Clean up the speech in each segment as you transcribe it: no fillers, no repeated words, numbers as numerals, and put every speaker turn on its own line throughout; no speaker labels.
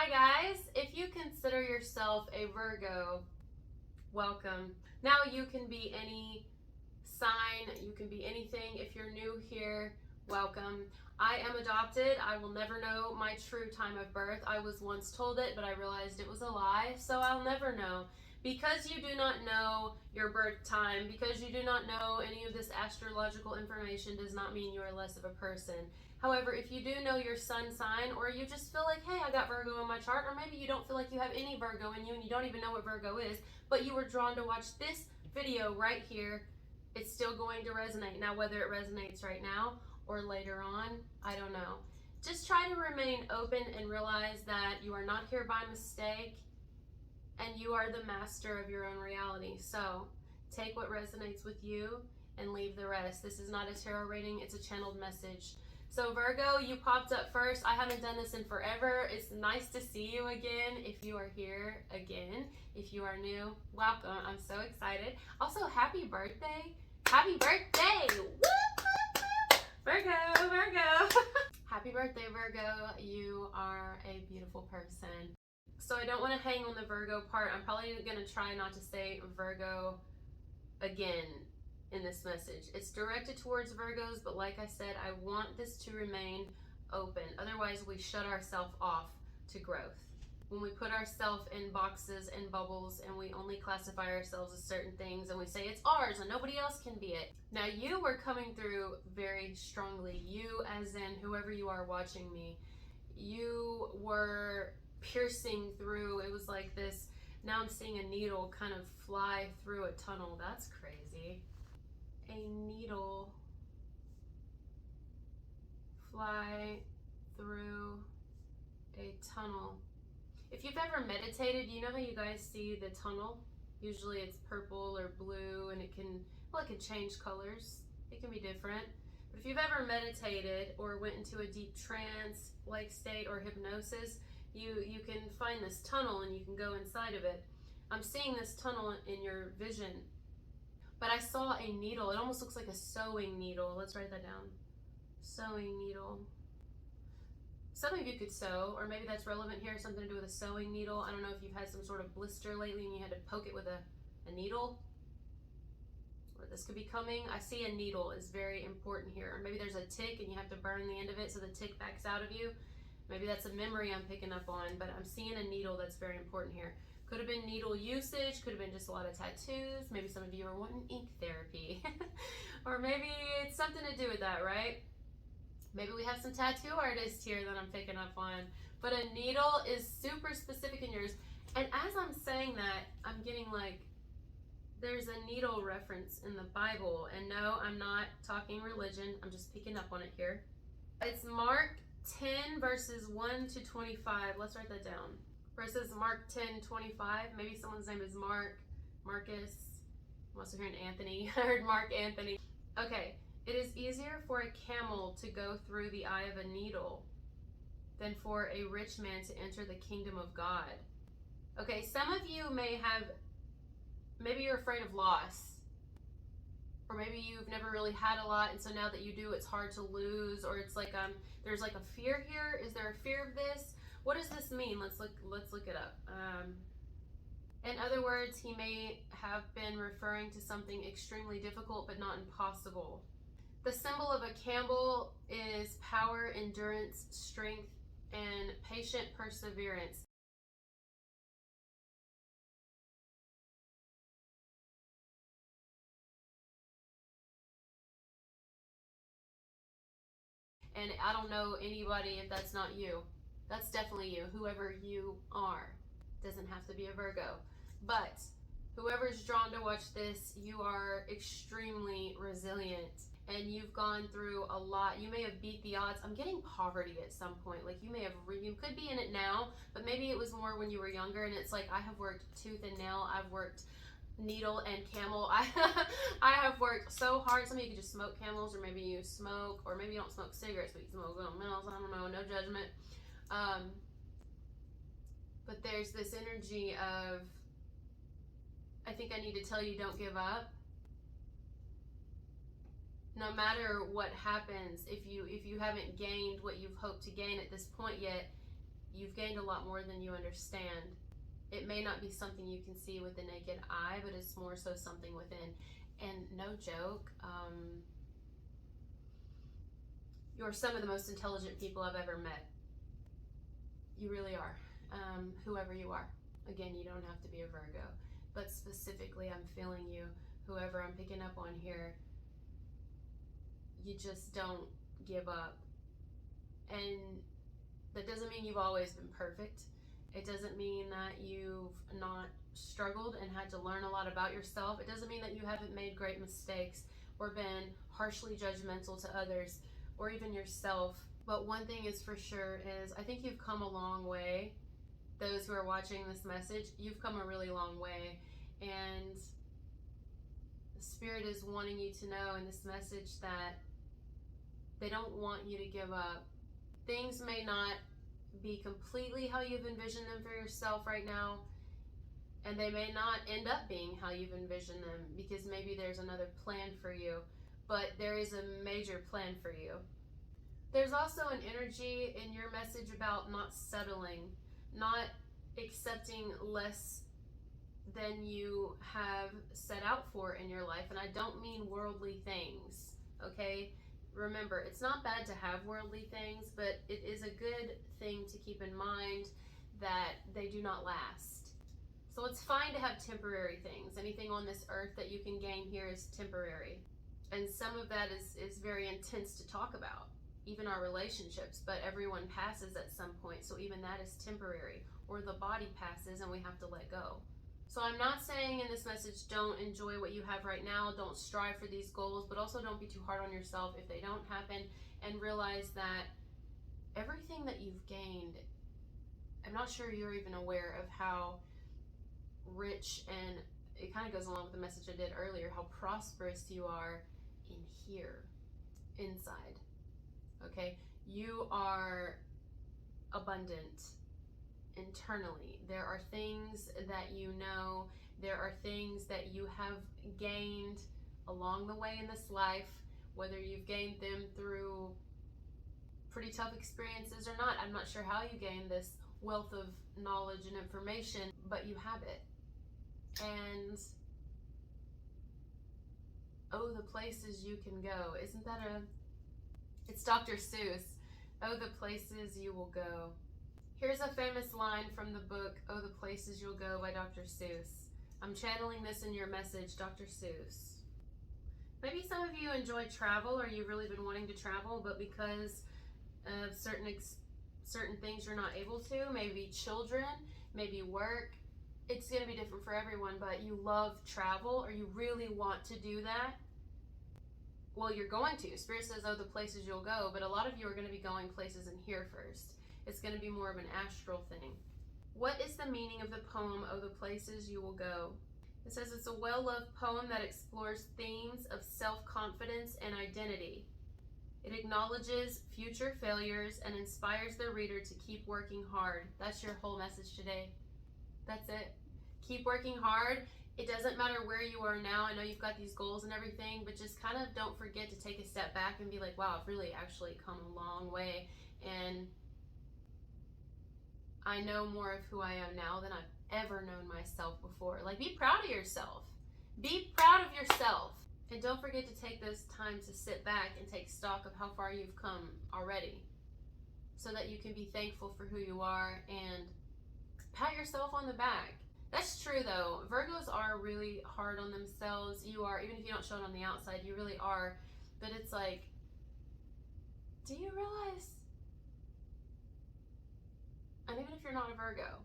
Hi guys, if you consider yourself a Virgo, welcome. Now you can be any sign, you can be anything. If you're new here, welcome. I am adopted. I will never know my true time of birth. I was once told it, but I realized it was a lie, so I'll never know. Because you do not know your birth time, because you do not know any of this astrological information, does not mean you are less of a person. However, if you do know your sun sign, or you just feel like, hey, I got Virgo in my chart, or maybe you don't feel like you have any Virgo in you and you don't even know what Virgo is, but you were drawn to watch this video right here, it's still going to resonate. Now, whether it resonates right now or later on, I don't know. Just try to remain open and realize that you are not here by mistake and you are the master of your own reality. So take what resonates with you and leave the rest. This is not a tarot reading, it's a channeled message. So Virgo, you popped up first. I haven't done this in forever. It's nice to see you again. If you are here again, if you are new, welcome. I'm so excited. Also, happy birthday. Happy birthday. Woo! Virgo, Virgo. Happy birthday, Virgo. You are a beautiful person. So I don't want to hang on the Virgo part. I'm probably going to try not to say Virgo again in this message. It's directed towards Virgos, but like I said, I want this to remain open. Otherwise, we shut ourselves off to growth. When we put ourselves in boxes and bubbles and we only classify ourselves as certain things and we say it's ours and nobody else can be it. Now, you were coming through very strongly. You, as in whoever you are watching me, you were piercing through. It was like this. Now I'm seeing a needle kind of fly through a tunnel. That's crazy. A needle fly through a tunnel. If you've ever meditated, you know how you guys see the tunnel? Usually it's purple or blue and it can change colors. It can be different. But if you've ever meditated or went into a deep trance like state or hypnosis, you can find this tunnel and you can go inside of it. I'm seeing this tunnel in your vision. But I saw a needle. It almost looks like a sewing needle. Let's write that down. Sewing needle. Some of you could sew, or maybe that's relevant here, something to do with a sewing needle. I don't know if you've had some sort of blister lately and you had to poke it with a needle. Or this could be coming. I see a needle is very important here. Or maybe there's a tick and you have to burn the end of it so the tick backs out of you. Maybe that's a memory I'm picking up on, but I'm seeing a needle that's very important here. Could have been needle usage, could have been just a lot of tattoos. Maybe some of you are wanting ink therapy. Or maybe it's something to do with that, right? Maybe we have some tattoo artists here that I'm picking up on. But a needle is super specific in yours. And as I'm saying that, I'm getting like, there's a needle reference in the Bible. And no, I'm not talking religion. I'm just picking up on it here. It's Mark 10 verses 1 to 25. Let's write that down. Where it says Mark 10:25. Maybe someone's name is Mark, Marcus. I'm also hearing Anthony. I heard Mark Anthony. Okay. It is easier for a camel to go through the eye of a needle than for a rich man to enter the kingdom of God. Okay, some of you maybe you're afraid of loss. Or maybe you've never really had a lot, and so now that you do, it's hard to lose. Or it's like there's like a fear here. Is there a fear of this? What does this mean? Let's look it up. In other words, he may have been referring to something extremely difficult but not impossible. The symbol of a camel is power, endurance, strength, and patient perseverance. And I don't know anybody if that's not you. That's definitely you, whoever you are. Doesn't have to be a Virgo. But whoever's drawn to watch this, you are extremely resilient. And you've gone through a lot. You may have beat the odds. I'm getting poverty at some point. Like you could be in it now, but maybe it was more when you were younger. And it's like, I have worked tooth and nail. I've worked needle and camel. I have worked so hard. Some of you can just smoke camels, or maybe you smoke, or maybe you don't smoke cigarettes, but you smoke mills. I don't know, no judgment. But there's this energy of, I think I need to tell you, don't give up. No matter what happens, if you haven't gained what you've hoped to gain at this point yet, you've gained a lot more than you understand. It may not be something you can see with the naked eye, but it's more so something within. And no joke, you're some of the most intelligent people I've ever met. You really are, whoever you are. Again, you don't have to be a Virgo, but specifically I'm feeling you, whoever I'm picking up on here. You just don't give up. And that doesn't mean you've always been perfect. It doesn't mean that you've not struggled and had to learn a lot about yourself. It doesn't mean that you haven't made great mistakes or been harshly judgmental to others or even yourself. But one thing is for sure is I think you've come a long way. Those who are watching this message, you've come a really long way. And the Spirit is wanting you to know in this message that they don't want you to give up. Things may not be completely how you've envisioned them for yourself right now, and they may not end up being how you've envisioned them because maybe there's another plan for you, but there is a major plan for you. There's also an energy in your message about not settling, not accepting less than you have set out for in your life. And I don't mean worldly things, okay? Remember, it's not bad to have worldly things, but it is a good thing to keep in mind that they do not last. So it's fine to have temporary things. Anything on this earth that you can gain here is temporary. And some of that is very intense to talk about, even our relationships, but everyone passes at some point, so even that is temporary. Or the body passes and we have to let go. So I'm not saying in this message don't enjoy what you have right now, don't strive for these goals, but also don't be too hard on yourself if they don't happen, and realize that everything that you've gained, I'm not sure you're even aware of how rich, and it kind of goes along with the message I did earlier, how prosperous you are in here, inside, okay? You are abundant internally. There are things that you know, there are things that you have gained along the way in this life, whether you've gained them through pretty tough experiences or not. I'm not sure how you gain this wealth of knowledge and information, but you have it. And oh, the places you can go. Isn't that it's Dr. Seuss. Oh, the places you will go. Here's a famous line from the book, Oh, the Places You'll Go by Dr. Seuss. I'm channeling this in your message, Dr. Seuss. Maybe some of you enjoy travel, or you've really been wanting to travel, but because of certain things you're not able to, maybe children, maybe work, it's going to be different for everyone, but you love travel, or you really want to do that. Well, you're going to. Spirit says, oh, the places you'll go, but a lot of you are going to be going places in here first. It's going to be more of an astral thing. What is the meaning of the poem, Oh, the Places You Will Go? It says it's a well-loved poem that explores themes of self-confidence and identity. It acknowledges future failures and inspires the reader to keep working hard. That's your whole message today. That's it. Keep working hard. It doesn't matter where you are now. I know you've got these goals and everything, but just kind of don't forget to take a step back and be like, wow, I've really actually come a long way. And I know more of who I am now than I've ever known myself before. Like, be proud of yourself. Be proud of yourself. And don't forget to take this time to sit back and take stock of how far you've come already, so that you can be thankful for who you are and pat yourself on the back. That's true though. Virgos are really hard on themselves. You are, even if you don't show it on the outside, you really are. But it's like, do you realize? And even if you're not a Virgo,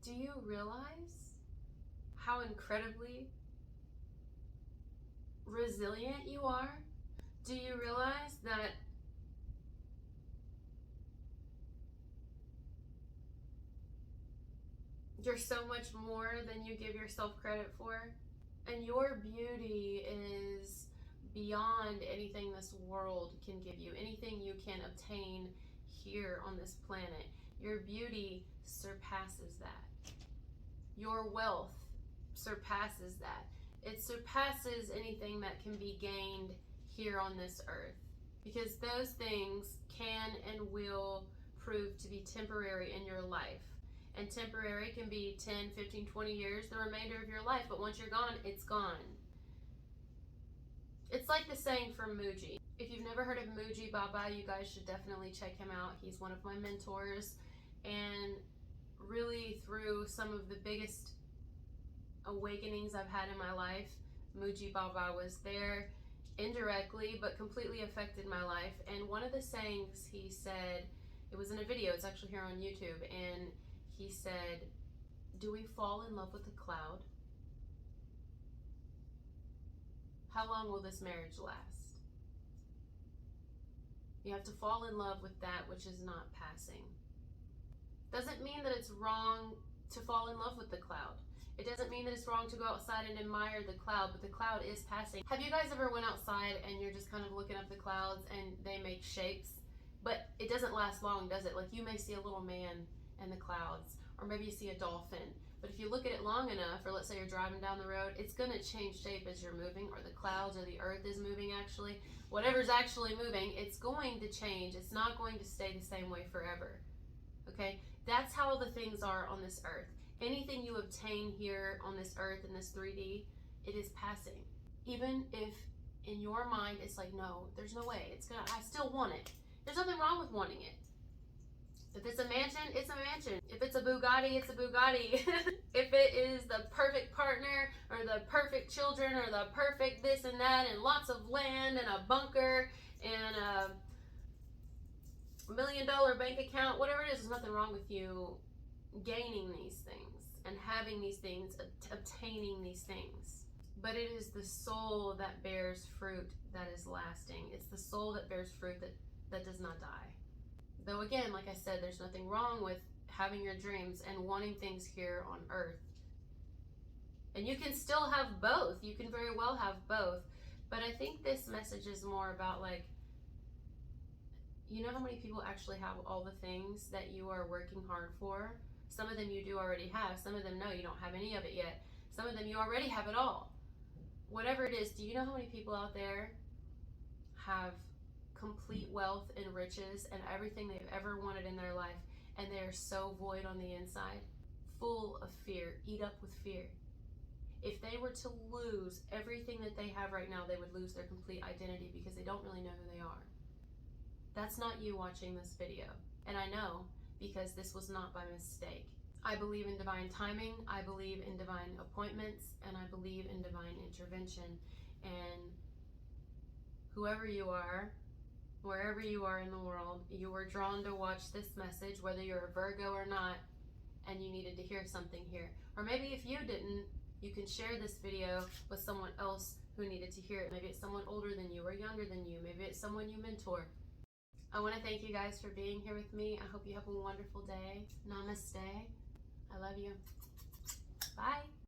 do you realize how incredibly resilient you are? Do you realize that you're so much more than you give yourself credit for? And your beauty is beyond anything this world can give you, anything you can obtain here on this planet. Your beauty surpasses that. Your wealth surpasses that. It surpasses anything that can be gained here on this earth, because those things can and will prove to be temporary in your life. And temporary can be 10, 15, 20 years, the remainder of your life. But once you're gone, it's gone. It's like the saying from Muji. If you've never heard of Muji Baba, you guys should definitely check him out. He's one of my mentors. And really, through some of the biggest awakenings I've had in my life, Muji Baba was there indirectly, but completely affected my life. And one of the sayings he said, it was in a video, it's actually here on YouTube, and he said, "Do we fall in love with a cloud? How long will this marriage last?" You have to fall in love with that which is not passing. Doesn't mean that it's wrong to fall in love with the cloud. It doesn't mean that it's wrong to go outside and admire the cloud, but the cloud is passing. Have you guys ever went outside and you're just kind of looking up the clouds and they make shapes, but it doesn't last long, does it? Like, you may see a little man in the clouds, or maybe you see a dolphin, but if you look at it long enough, or let's say you're driving down the road, it's going to change shape as you're moving, or the clouds or the earth is moving actually. Whatever's actually moving, it's going to change. It's not going to stay the same way forever. Okay? That's how the things are on this earth. Anything you obtain here on this earth in this 3D, it is passing. Even if in your mind it's like, no, there's no way. I still want it. There's nothing wrong with wanting it. If it's a mansion, it's a mansion. If it's a Bugatti, it's a Bugatti. If it is the perfect partner, or the perfect children, or the perfect this and that, and lots of land, and a bunker, and a $1 million bank account, whatever it is, there's nothing wrong with you gaining these things and having these things, obtaining these things. But it is the soul that bears fruit that is lasting. It's the soul that bears fruit that does not die. Though again, like I said, there's nothing wrong with having your dreams and wanting things here on earth. And you can still have both. You can very well have both. But I think this message is more about, like, you know how many people actually have all the things that you are working hard for? Some of them you do already have. Some of them, no, you don't have any of it yet. Some of them you already have it all. Whatever it is, do you know how many people out there have complete wealth and riches and everything they've ever wanted in their life, and they are so void on the inside, full of fear, eat up with fear? If they were to lose everything that they have right now, they would lose their complete identity because they don't really know who they are. That's not you watching this video. And I know, because this was not by mistake. I believe in divine timing, I believe in divine appointments, and I believe in divine intervention. And whoever you are, wherever you are in the world, you were drawn to watch this message, whether you're a Virgo or not, and you needed to hear something here. Or maybe if you didn't, you can share this video with someone else who needed to hear it. Maybe it's someone older than you or younger than you. Maybe it's someone you mentor. I want to thank you guys for being here with me. I hope you have a wonderful day. Namaste. I love you. Bye.